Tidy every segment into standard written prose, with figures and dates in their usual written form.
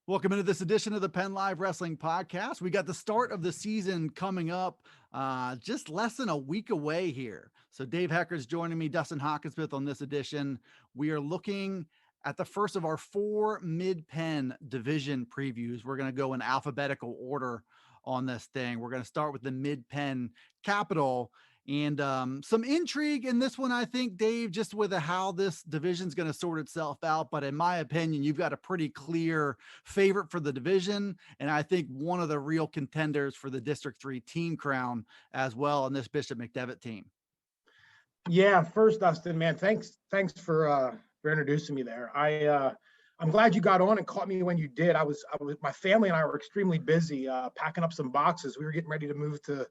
Welcome into this edition of the PennLive Wrestling Podcast. We got the start of the season coming up, just less than a week away here. So Dave Heckard's joining me, Dustin Hockensmith on this edition. We are looking at the first of our 4 Mid-Penn Division previews. We're going to go in alphabetical order on this thing. We're going to start with the Mid-Penn Capital. And some intrigue in this one, I think, Dave, just with how this division is going to sort itself out. But in my opinion, you've got a pretty clear favorite for the division. And I think one of the real contenders for the District 3 team crown as well in this Bishop McDevitt team. Yeah, first, Dustin, man, thanks for introducing me there. I'm glad you got on and caught me when you did. I was my family and I were extremely busy packing up some boxes. We were getting ready to move to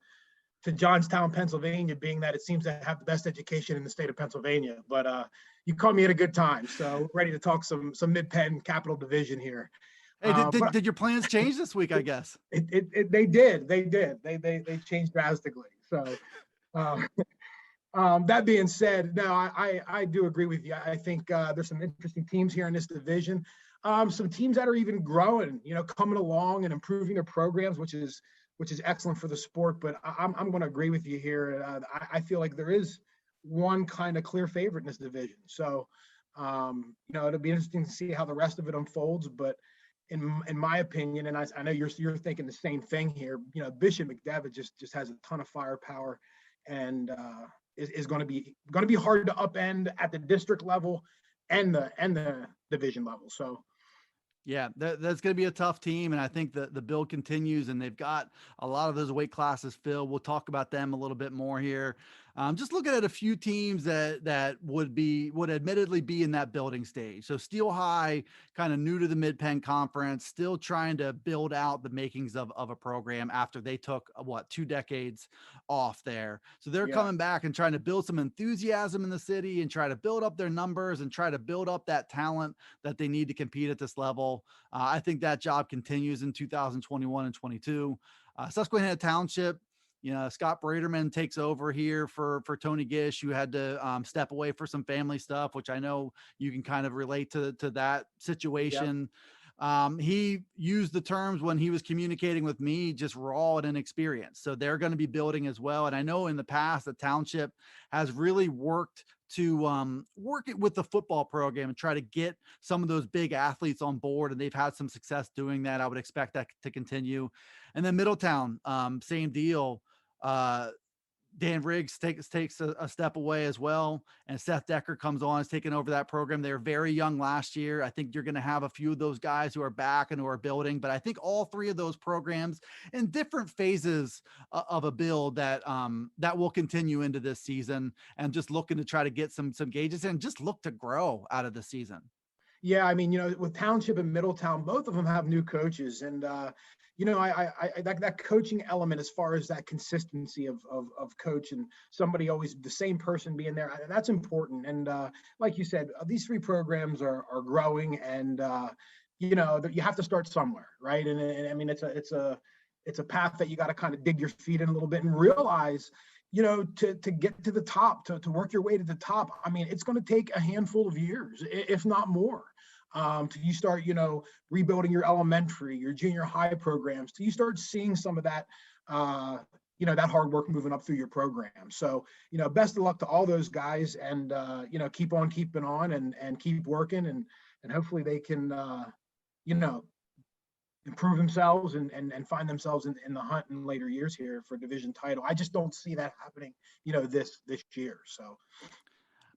Johnstown, Pennsylvania, being that it seems to have the best education in the state of Pennsylvania. But you caught me at a good time, so ready to talk some Mid-Penn Capital Division here. Hey, did your plans change this week? I guess they did. They changed drastically. So that being said, no, I do agree with you. I think there's some interesting teams here in this division. Some teams that are even growing, coming along and improving their programs, which is excellent for the sport. But I'm going to agree with you here. I feel like there is one kind of clear favorite in this division. So, it'll be interesting to see how the rest of it unfolds. But in my opinion, and I know you're thinking the same thing here, Bishop McDevitt just has a ton of firepower and is going to be hard to upend at the district level and the division level. So. Yeah, that's going to be a tough team. And I think the build continues and they've got a lot of those weight classes filled. We'll talk about them a little bit more here. Just looking at a few teams that would admittedly be in that building stage. So Steel High, kind of new to the Mid-Penn Conference, still trying to build out the makings of a program after they took 2 decades off there. So they're coming back and trying to build some enthusiasm in the city and try to build up their numbers and try to build up that talent that they need to compete at this level. I think that job continues in 2021 and 22. Susquehanna Township, Scott Braderman takes over here for Tony Gish, who had to step away for some family stuff, which I know you can kind of relate to that situation. Yep. He used the terms when he was communicating with me, just raw and inexperienced. So they're going to be building as well. And I know in the past, the township has really worked to work it with the football program and try to get some of those big athletes on board. And they've had some success doing that. I would expect that to continue. And then Middletown, same deal. Dan Riggs takes a step away as well. And Seth Decker comes on, is taking over that program. They were very young last year. I think you're going to have a few of those guys who are back and who are building, but I think all 3 of those programs in different phases of a build that will continue into this season and just looking to try to get some gauges and just look to grow out of the season. Yeah, I mean, with Township and Middletown, both of them have new coaches, and I that coaching element, as far as that consistency of coach and somebody always the same person being there, that's important. And like you said, these 3 programs are growing, and you have to start somewhere, right? And I mean, it's a path that you got to kind of dig your feet in a little bit and realize. To get to the top, to work your way to the top, I mean, it's going to take a handful of years, if not more, till you start, rebuilding your elementary, your junior high programs, till you start seeing some of that, that hard work moving up through your program. So, best of luck to all those guys, and, keep on keeping on and keep working, and hopefully they can, improve themselves and find themselves in the hunt in later years here for division title. I just don't see that happening, this year. So,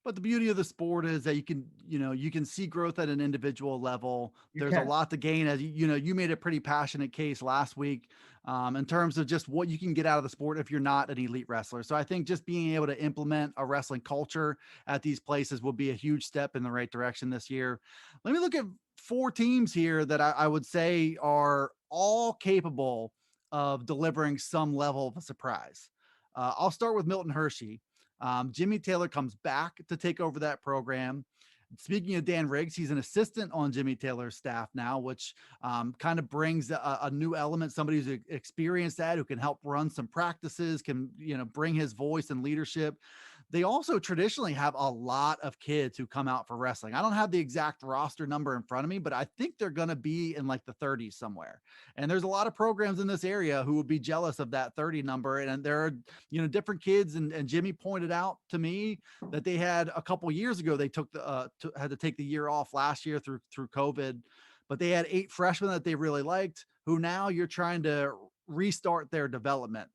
but the beauty of the sport is that you can see growth at an individual level. There's a lot to gain, as you made a pretty passionate case last week in terms of just what you can get out of the sport if you're not an elite wrestler. So I think just being able to implement a wrestling culture at these places will be a huge step in the right direction this year. Let me look at 4 teams here that I would say are all capable of delivering some level of a surprise. I'll start with Milton Hershey. Jimmy Taylor comes back to take over that program. Speaking of Dan Riggs, he's an assistant on Jimmy Taylor's staff now, which kind of brings a new element, somebody who's experienced that, who can help run some practices, can, bring his voice and leadership. They also traditionally have a lot of kids who come out for wrestling. I don't have the exact roster number in front of me, but I think they're going to be in like the 30s somewhere. And there's a lot of programs in this area who would be jealous of that 30 number. And there are, different kids. And Jimmy pointed out to me that they had a couple years ago, they took had to take the year off last year through COVID, but they had 8 freshmen that they really liked, who now you're trying to restart their development.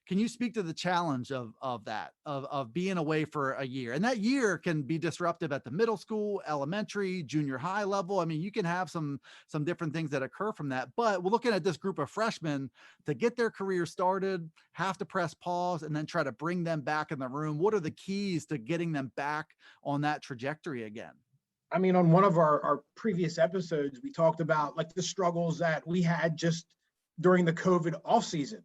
Can you speak to the challenge of that, of being away for a year? And that year can be disruptive at the middle school, elementary, junior high level. I mean, you can have some different things that occur from that. But we're looking at this group of freshmen to get their career started, have to press pause, and then try to bring them back in the room. What are the keys to getting them back on that trajectory again? I mean, on one of our previous episodes, we talked about like the struggles that we had just during the COVID off season,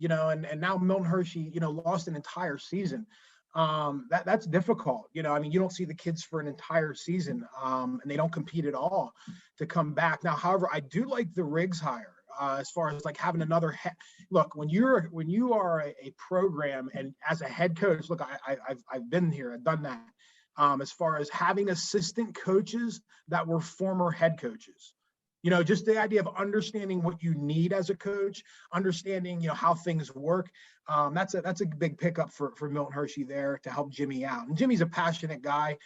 and now Milton Hershey, lost an entire season. That's difficult. I mean, you don't see the kids for an entire season, and they don't compete at all to come back. Now, however, I do like the Riggs hire as far as like having another look. When you are a program and as a head coach, look, I've been here, I've done that. As far as having assistant coaches that were former head coaches, just the idea of understanding what you need as a coach, understanding, how things work. That's a big pickup for Milton Hershey there to help Jimmy out. And Jimmy's a passionate guy.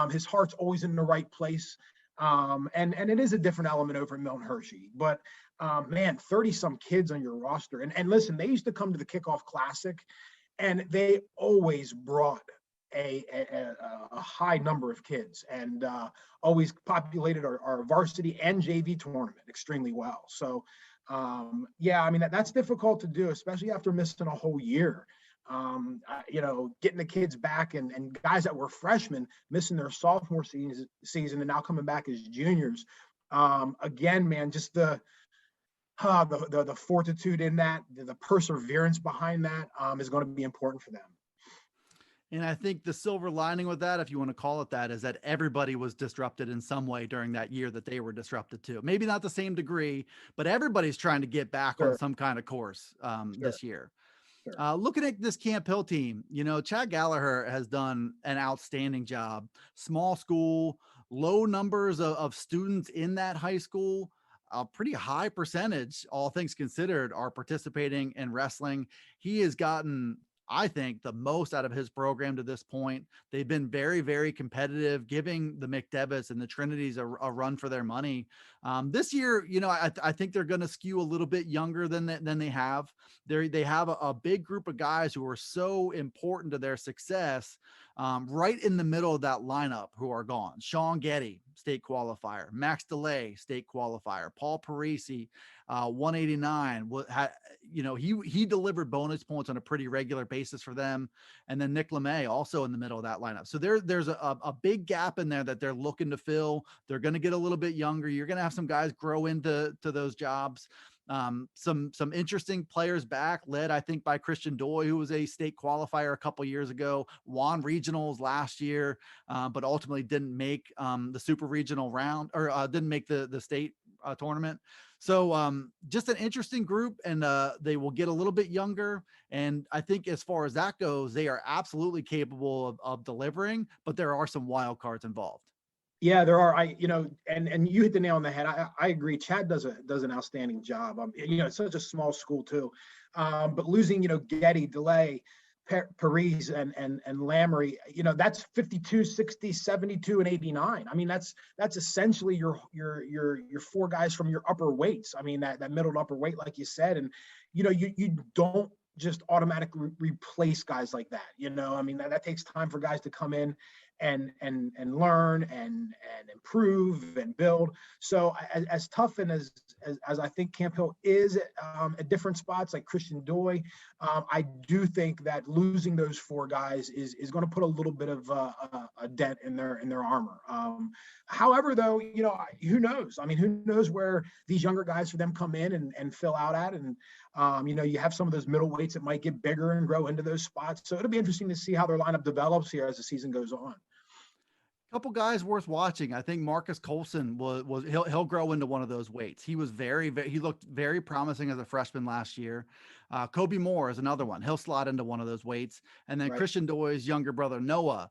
His heart's always in the right place. And it is a different element over at Milton Hershey, but man, 30 some kids on your roster. And listen, they used to come to the Kickoff Classic and they always brought a high number of kids and always populated our varsity and JV tournament extremely well. So, yeah, I mean, that's difficult to do, especially after missing a whole year. Getting the kids back and guys that were freshmen missing their sophomore season and now coming back as juniors. Again, man, just the fortitude in that, the perseverance behind that is going to be important for them. And I think the silver lining with that, if you want to call it that, is that everybody was disrupted in some way during that year that they were disrupted too. Maybe not the same degree, but everybody's trying to get back Sure. on some kind of course this year. Sure. Looking at this Camp Hill team, Chad Gallagher has done an outstanding job. Small school, low numbers of students in that high school. A pretty high percentage, all things considered, are participating in wrestling. He has gotten, I think, the most out of his program to this point. They've been very, very competitive, giving the McDevitt's and the Trinities a run for their money. This year, I think they're going to skew a little bit younger than they have. They have a big group of guys who are so important to their success, right in the middle of that lineup, who are gone. Sean Getty, state qualifier. Max DeLay, state qualifier. Paul Parisi, 189. He delivered bonus points on a pretty regular basis for them. And then Nick LeMay also in the middle of that lineup. So there's a big gap in there that they're looking to fill. They're going to get a little bit younger. You're going to have some guys grow into those jobs. Some interesting players back, led, I think, by Christian Doy, who was a state qualifier a couple years ago, won regionals last year, but ultimately didn't make the super regional round, or didn't make the state tournament. So just an interesting group, and they will get a little bit younger. And I think as far as that goes, they are absolutely capable of delivering, but there are some wild cards involved. Yeah, there are. And you hit the nail on the head. I agree. Chad does an outstanding job. It's such a small school too. But losing, Getty, DeLay, Paris and Lamry, that's 52, 60, 72, and 89. I mean, that's essentially your 4 guys from your upper weights. I mean, that middle to upper weight, like you said, and you don't just automatically replace guys like that. I mean, that takes time for guys to come in and learn and improve and build. So as tough and as I think Camp Hill is at different spots, like Christian Doy, I do think that losing those 4 guys is going to put a little bit of a dent in their armor. However, though, who knows? I mean, who knows where these younger guys for them come in and fill out at, and you have some of those middle weights that might get bigger and grow into those spots. So it'll be interesting to see how their lineup develops here as the season goes on. Couple guys worth watching. I think Marcus Coulson was he'll grow into one of those weights. He was he looked very promising as a freshman last year. Kobe Moore is another one. He'll slot into one of those weights. And then Right. Christian Doy's younger brother Noah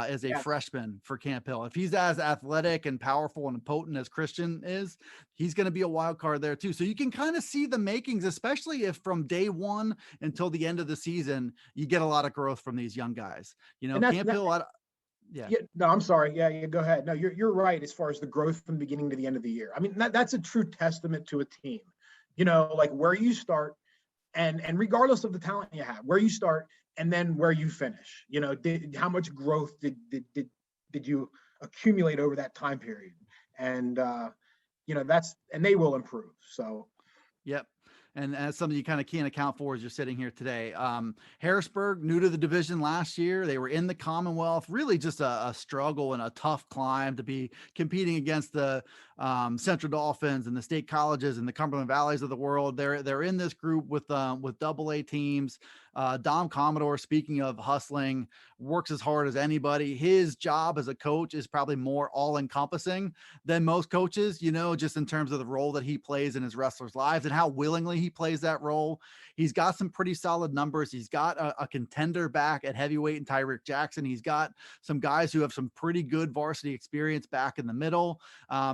is a Yes. freshman for Camp Hill. If he's as athletic and powerful and potent as Christian is, he's going to be a wild card there too. So you can kind of see the makings, especially if from day one until the end of the season, you get a lot of growth from these young guys. You know, And that's Camp that, Hill, yeah. yeah, no, I'm sorry. Yeah, yeah, go ahead. No, you're right as far as the growth from the beginning to the end of the year. I mean, that's a true testament to a team. You know, like where you start and regardless of the talent you have, where you start and then where you finish. You know, how much growth did you accumulate over that time period? And you know, and they will improve. So Yep. And that's something you kind of can't account for as you're sitting here today. Harrisburg, new to the division last year. They were in the Commonwealth, really just a struggle and a tough climb to be competing against the Central Dolphins and the state colleges and the Cumberland Valleys of the world. They're in this group with AA teams. Dom Commodore, speaking of hustling, works as hard as anybody. His job as a coach is probably more all encompassing than most coaches, you know, just in terms of the role that he plays in his wrestlers' lives and how willingly he plays that role. He's got some pretty solid numbers. He's got a contender back at heavyweight in Tyreek Jackson. He's got some guys who have some pretty good varsity experience back in the middle.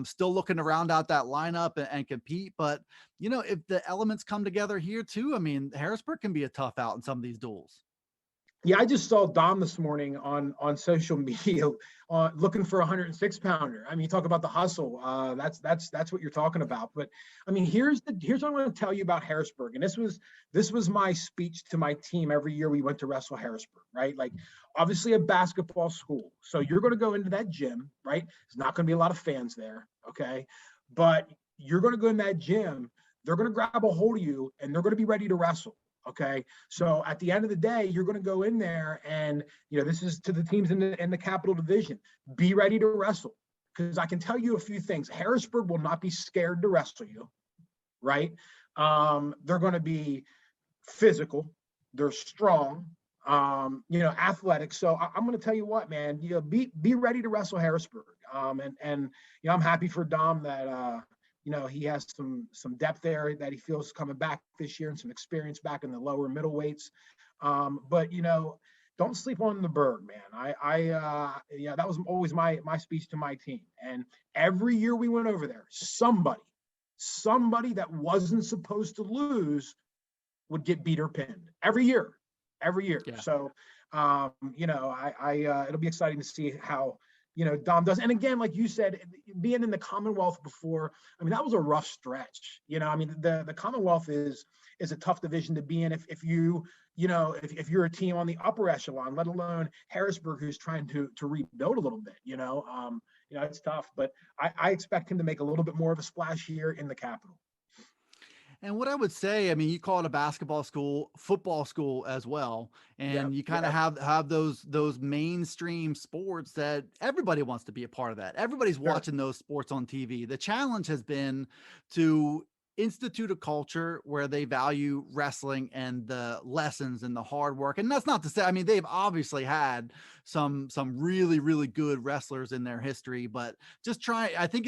Still looking to round out that lineup and compete. But, you know, if the elements come together here too, I mean, Harrisburg can be a tough out in some of these duels. yeah, I just saw Dom this morning on social media looking for a 106 pounder. I mean, you talk about the hustle. That's what you're talking about. But I mean, here's what I want to tell you about Harrisburg. And this was my speech to my team every year we went to wrestle Harrisburg, right? Like obviously a basketball school. So you're going to go into that gym, right? There's not going to be a lot of fans there, okay? But you're going to go in that gym. They're going to grab a hold of you and they're going to be ready to wrestle. Okay. So at the end of the day, you're going to go in there and, you know, this is to the teams in the Capital Division. Be ready to wrestle. Because I can tell you a few things. Harrisburg will not be scared to wrestle you. Right. They're going to be physical. They're strong, you know, athletic. So I'm going to tell you what, man, you know, be ready to wrestle Harrisburg. And, you know, I'm happy for Dom that, you know, he has some depth there that he feels coming back this year and some experience back in the lower middle weights. But, you know, don't sleep on the Berg, man. Yeah, that was always my speech to my team. And every year we went over there, somebody that wasn't supposed to lose would get beat or pinned every year. Yeah. So, you know, it'll be exciting to see how, you know, Dom does. And again, like you said, being in the Commonwealth before, I mean, that was a rough stretch. You know, I mean, the Commonwealth is a tough division to be in if you know, if you're a team on the upper echelon, let alone Harrisburg, who's trying to rebuild a little bit, you know, it's tough, but I expect him to make a little bit more of a splash here in the Capital. And what I would say, I mean, you call it a basketball school, football school as well, and you kind of have those mainstream sports that everybody wants to be a part of that. Everybody's watching those sports on TV. The challenge has been to institute a culture where they value wrestling and the lessons and the hard work. And that's not to say, I mean, they've obviously had some really, really good wrestlers in their history, but I think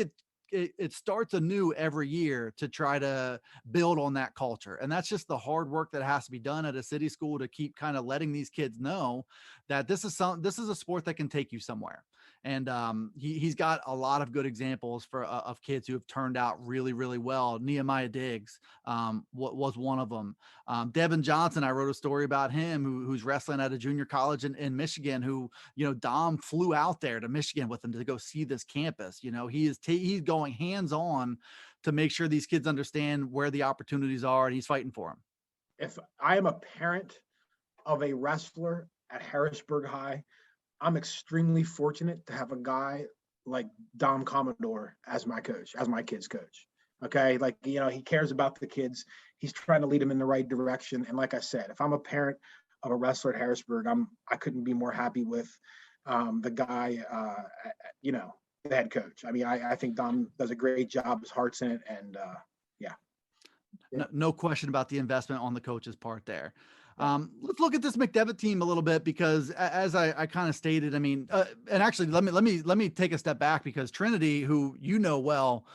it starts anew every year to try to build on that culture. And that's just the hard work that has to be done at a city school to keep kind of letting these kids know that this is a sport that can take you somewhere. And he's got a lot of good examples of kids who have turned out really, really well. Nehemiah Diggs was one of them. Devin Johnson, I wrote a story about him who's wrestling at a junior college in Michigan, who, you know, Dom flew out there to Michigan with him to go see this campus. You know, he's going hands-on to make sure these kids understand where the opportunities are, and he's fighting for them. If I am a parent of a wrestler at Harrisburg High, I'm extremely fortunate to have a guy like Dom Commodore as my coach, as my kids' coach. Okay. Like, you know, he cares about the kids. He's trying to lead them in the right direction. And like I said, if I'm a parent of a wrestler at Harrisburg, I couldn't be more happy with the guy, you know, the head coach. I mean, I think Dom does a great job. His heart's in it. And yeah. No question about the investment on the coach's part there. Let's look at this McDevitt team a little bit, because as I kind of stated, I mean, and actually let me take a step back, because Trinity, who you know well,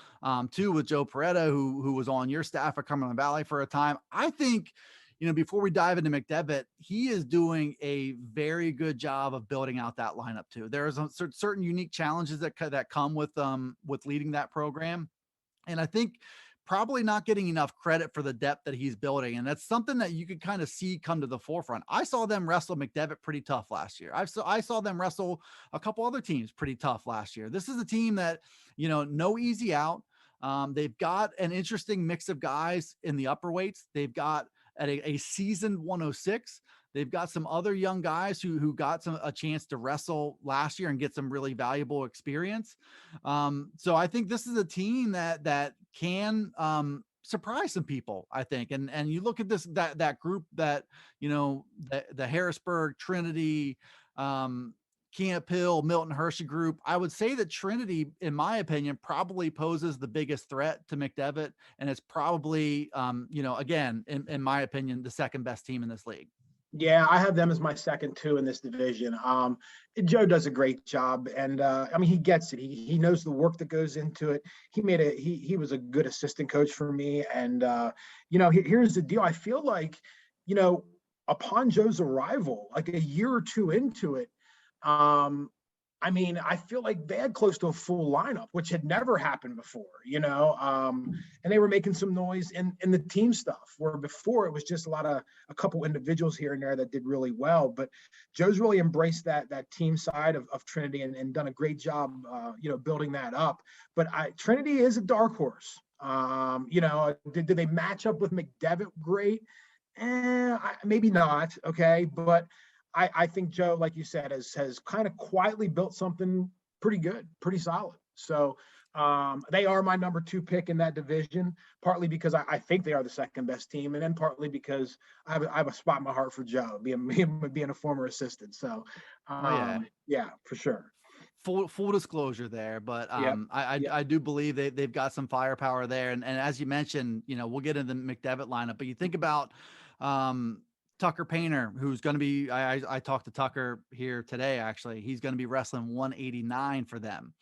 too, with Joe Peretta, who was on your staff at Cumberland Valley for a time. I think, before we dive into McDevitt, he is doing a very good job of building out that lineup too. There's certain unique challenges that come with leading that program. And I think probably not getting enough credit for the depth that he's building. And that's something that you could kind of see come to the forefront. I saw them wrestle McDevitt pretty tough last year. I saw them wrestle a couple other teams pretty tough last year. This is a team that, no easy out. They've got an interesting mix of guys in the upper weights. They've got at a seasoned 106. They've got some other young guys who got a chance to wrestle last year and get some really valuable experience. So I think this is a team that can surprise some people, I think. And you look at that group that, the Harrisburg, Trinity, Camp Hill, Milton Hershey group. I would say that Trinity, in my opinion, probably poses the biggest threat to McDevitt. And it's probably, again, in my opinion, the second best team in this league. Yeah, I have them as my second two in this division. Joe does a great job, and I mean, he gets it. He knows the work that goes into it. He was a good assistant coach for me, and here's the deal. I feel like, upon Joe's arrival, like a year or two into it, I mean, I feel like they had close to a full lineup, which had never happened before, and they were making some noise in the team stuff, where before it was just a couple individuals here and there that did really well. But Joe's really embraced that team side of Trinity and done a great job, building that up. But Trinity is a dark horse. Did they match up with McDevitt great? Maybe not. Okay. But I think Joe, like you said, has kind of quietly built something pretty good, pretty solid. So they are my number two pick in that division, partly because I think they are the second best team, and then partly because I have a spot in my heart for Joe, being a former assistant. So yeah, for sure. Full disclosure there, but Yep. I do believe they've got some firepower there. And as you mentioned, we'll get into the McDevitt lineup, but you think about Tucker Painter, who's going to be, I talked to Tucker here today, actually. He's going to be wrestling 189 for them.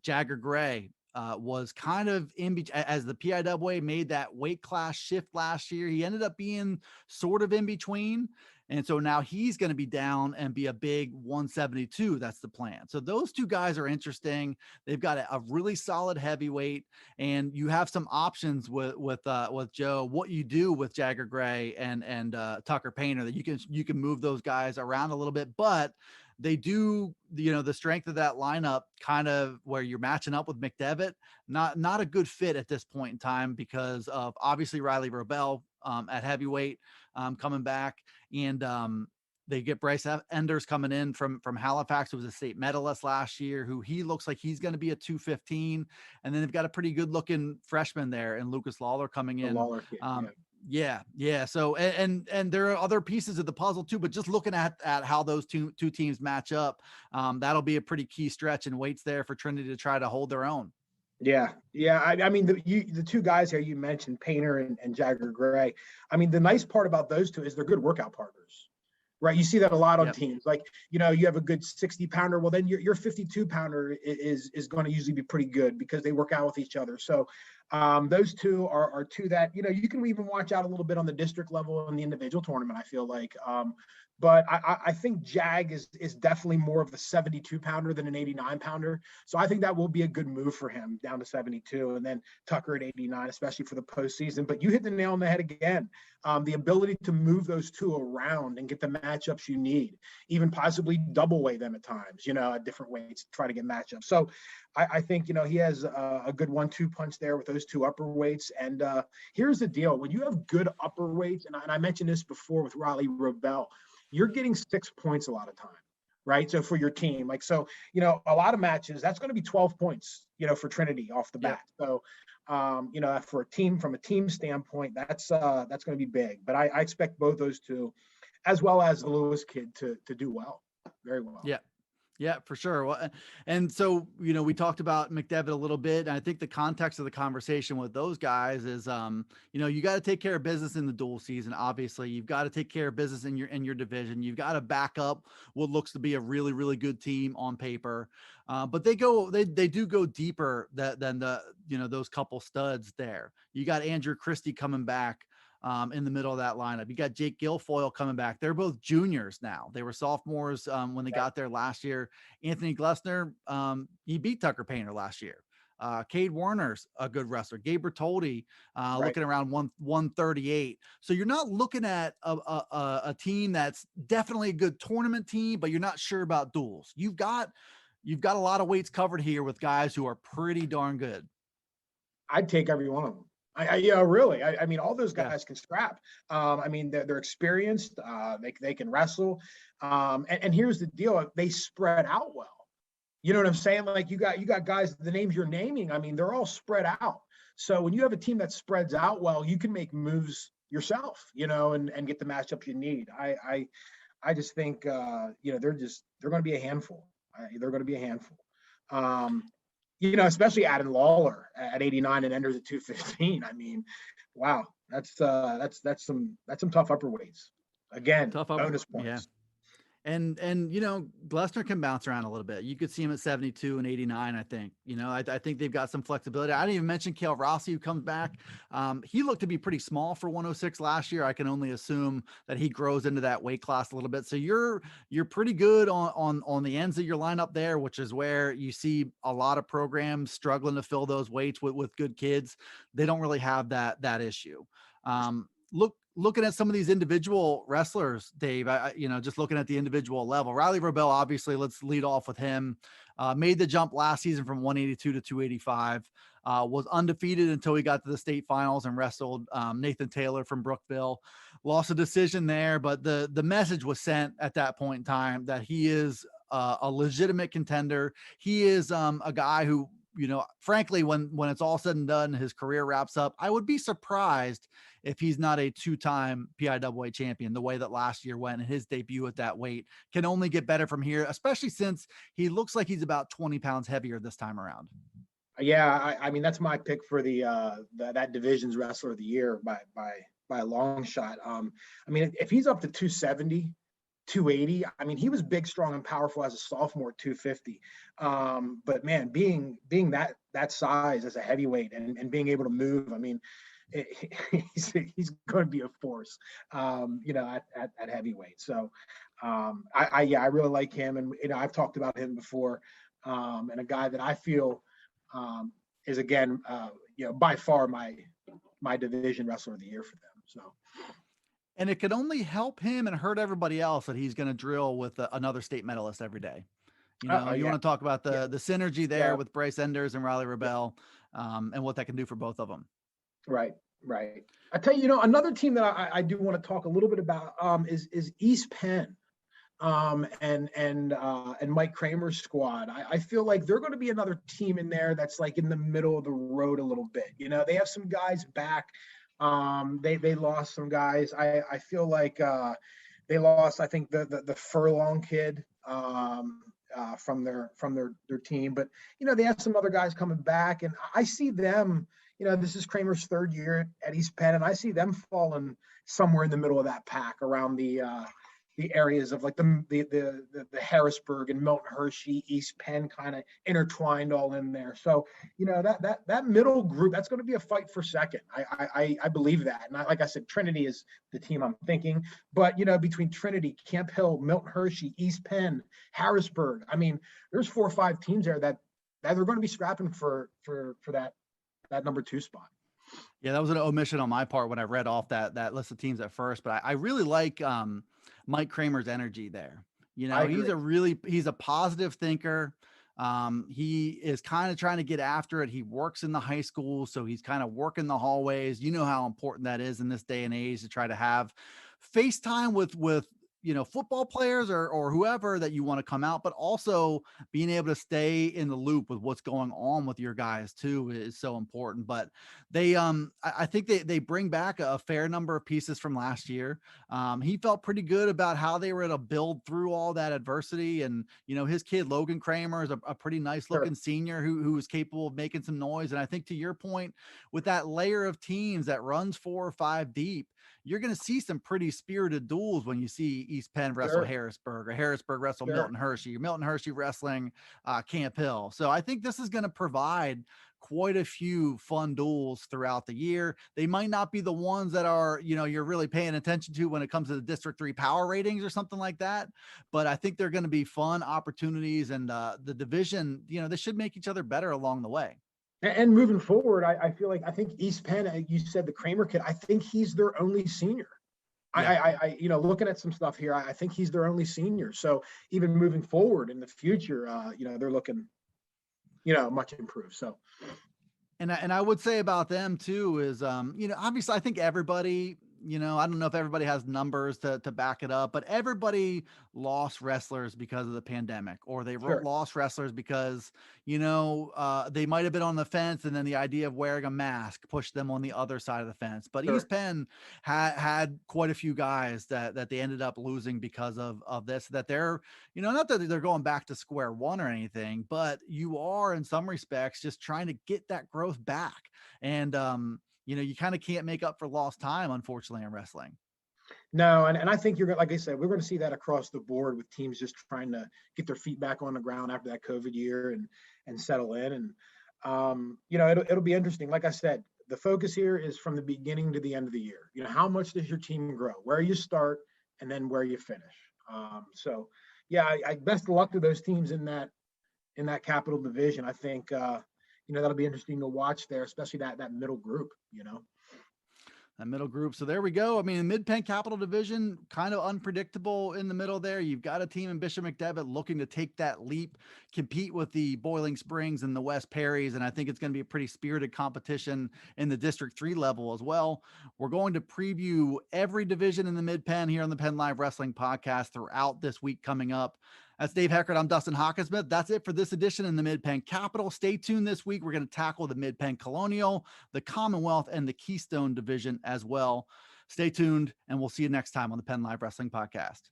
Jagger Gray was kind of in between, as the PIAA made that weight class shift last year. He ended up being sort of in between. And so now he's going to be down and be a big 172. That's the plan. So those two guys are interesting. They've got a really solid heavyweight, and you have some options with Joe. What you do with Jagger Gray and Tucker Painter, that you can move those guys around a little bit, but they do, the strength of that lineup, kind of where you're matching up with McDevitt, not a good fit at this point in time, because of obviously Riley Robel at heavyweight coming back, and they get Bryce Enders coming in from Halifax, who was a state medalist last year, who he looks like he's going to be a 215. And then they've got a pretty good looking freshman there, and Lucas Lawler coming in. Lawler kid, yeah. So, and there are other pieces of the puzzle too, but just looking at how those two teams match up, that'll be a pretty key stretch and weights there for Trinity to try to hold their own. Yeah. I mean, the two guys here you mentioned, Painter and Jagger Gray. I mean, the nice part about those two is they're good workout partners, right? You see that a lot on teams. Like, you have a good 60 pounder. Well, then your 52 pounder is going to usually be pretty good, because they work out with each other. So those two are two that, you can even watch out a little bit on the district level in the individual tournament, I feel like. But I think Jag is definitely more of a 72 pounder than an 89 pounder. So I think that will be a good move for him, down to 72, and then Tucker at 89, especially for the postseason. But you hit the nail on the head again. The ability to move those two around and get the matchups you need, even possibly double weigh them at times, at different weights, to try to get matchups. So I think, he has a good 1-2 punch there with those two upper weights. And here's the deal. When you have good upper weights, and I mentioned this before with Riley Robel, you're getting 6 points a lot of time, right? So for your team, a lot of matches, that's going to be 12 points, for Trinity off the bat. So, for a team, from a team standpoint, that's going to be big. But I expect both those two, as well as the Lewis kid, to do well, very well. Yeah, for sure. Well, and so, we talked about McDevitt a little bit. And I think the context of the conversation with those guys is, you got to take care of business in the dual season. Obviously, you've got to take care of business in your division. You've got to back up what looks to be a really, really good team on paper. But they do go deeper than those couple studs there. You got Andrew Christie coming back in the middle of that lineup. You got Jake Guilfoyle coming back. They're both juniors now. They were sophomores when they got there last year. Anthony Glessner, he beat Tucker Painter last year. Cade Warner's a good wrestler. Gabe Bertoldi, looking around 138. So you're not looking at a team that's definitely a good tournament team, but you're not sure about duels. You've got a lot of weights covered here with guys who are pretty darn good. I'd take every one of them. Really. I mean, all those guys Yeah. can scrap. I mean, they're experienced. They can wrestle. And here's the deal: they spread out well. You know what I'm saying? Like you got guys. The names you're naming, I mean, they're all spread out. So when you have a team that spreads out well, you can make moves yourself. And get the matchup you need. I just think they're going to be a handful. They're going to be a handful. Especially adding Lawler at 89 and Enders at 215. I mean, wow, that's some tough upper weights. Again, Tough bonus Yeah. points. And Glessner can bounce around a little bit. You could see him at 72 and 89. I think, I think they've got some flexibility. I didn't even mention Kale Rossi, who comes back. He looked to be pretty small for 106 last year. I can only assume that he grows into that weight class a little bit. So you're pretty good on the ends of your lineup there, which is where you see a lot of programs struggling to fill those weights with good kids. They don't really have that issue. Looking at some of these individual wrestlers, Dave, just looking at the individual level, Riley Robel, obviously, let's lead off with him. Made the jump last season from 182 to 285, was undefeated until he got to the state finals and wrestled Nathan Taylor from Brookville. Lost a decision there, but the message was sent at that point in time that he is a legitimate contender. He is a guy who, frankly, when it's all said and done, his career wraps up, I would be surprised if he's not a two-time PIAA champion, the way that last year went, and his debut at that weight can only get better from here, especially since he looks like he's about 20 pounds heavier this time around. Yeah, I mean, that's my pick for that division's wrestler of the year by a long shot. I mean, if he's up to 270, 280, I mean, he was big, strong, and powerful as a sophomore, 250. But man, being that size as a heavyweight and being able to move, I mean, he's going to be a force, at heavyweight. So, I really like him, and I've talked about him before, and a guy that I feel is again, by far my division wrestler of the year for them. So. And it could only help him and hurt everybody else that he's going to drill with another state medalist every day. You want to talk about the synergy there with Bryce Enders and Riley Robel, and what that can do for both of them. Right. I tell you, another team that I do want to talk a little bit about is East Penn, and Mike Kramer's squad. I feel like they're going to be another team in there that's like in the middle of the road a little bit. They have some guys back. They lost some guys. I feel like they lost, I think, the Furlong kid from their team, but they have some other guys coming back, and I see them. This is Kramer's third year at East Penn, and I see them falling somewhere in the middle of that pack around the areas of like the Harrisburg and Milton Hershey, East Penn kind of intertwined all in there. So, that middle group, that's going to be a fight for second. I believe that. And like I said, Trinity is the team I'm thinking, but between Trinity, Camp Hill, Milton Hershey, East Penn, Harrisburg, I mean, there's 4 or 5 teams there that they're going to be scrapping for that number 2 spot. Yeah, that was an omission on my part when I read off that list of teams at first, but I really like Mike Kramer's energy there. He's a positive thinker. He is kind of trying to get after it. He works in the high school, so he's kind of working the hallways. You know how important that is in this day and age to try to have FaceTime with football players or whoever that you want to come out, but also being able to stay in the loop with what's going on with your guys too is so important. But I think they bring back a fair number of pieces from last year. He felt pretty good about how they were able to build through all that adversity. And, his kid, Logan Kramer, is a pretty nice looking Sure. senior who is capable of making some noise. And I think to your point, with that layer of teams that runs 4 or 5 deep, you're going to see some pretty spirited duels when you see East Penn wrestle Sure. Harrisburg, or Harrisburg wrestle Sure. Milton Hershey, or Milton Hershey wrestling Camp Hill. So I think this is going to provide quite a few fun duels throughout the year. They might not be the ones that are, you're really paying attention to when it comes to the District 3 power ratings or something like that. But I think they're going to be fun opportunities, and the division, they should make each other better along the way. And moving forward, I think East Penn, you said the Kramer kid, I think he's their only senior. Yeah. Looking at some stuff here, I think he's their only senior. So even moving forward in the future, they're looking, much improved. So. And I would say about them too is, obviously I think everybody, I don't know if everybody has numbers to back it up, but everybody lost wrestlers because of the pandemic, or they Sure. lost wrestlers because, they might have been on the fence, and then the idea of wearing a mask pushed them on the other side of the fence. But Sure. East Penn had quite a few guys that they ended up losing because of this, that they're, not that they're going back to square one or anything, but you are in some respects just trying to get that growth back. And, you kind of can't make up for lost time, unfortunately, in wrestling. No, and I think like I said, we're going to see that across the board with teams just trying to get their feet back on the ground after that COVID year and settle in. And it'll be interesting. Like I said, the focus here is from the beginning to the end of the year. How much does your team grow? Where you start and then where you finish. So yeah, I best of luck to those teams in that Capital Division. I think that'll be interesting to watch there, especially that middle group. That middle group. So there we go. I mean, Mid-Penn Capital Division, kind of unpredictable in the middle there. You've got a team in Bishop McDevitt looking to take that leap, compete with the Boiling Springs and the West Perrys. And I think it's going to be a pretty spirited competition in the District 3 level as well. We're going to preview every division in the Mid-Penn here on the PennLive Wrestling Podcast throughout this week coming up. That's Dave Heckard. I'm Dustin Hockensmith. That's it for this edition in the Mid-Penn Capital. Stay tuned this week. We're going to tackle the Mid-Penn Colonial, the Commonwealth, and the Keystone Division as well. Stay tuned, and we'll see you next time on the PennLive Wrestling Podcast.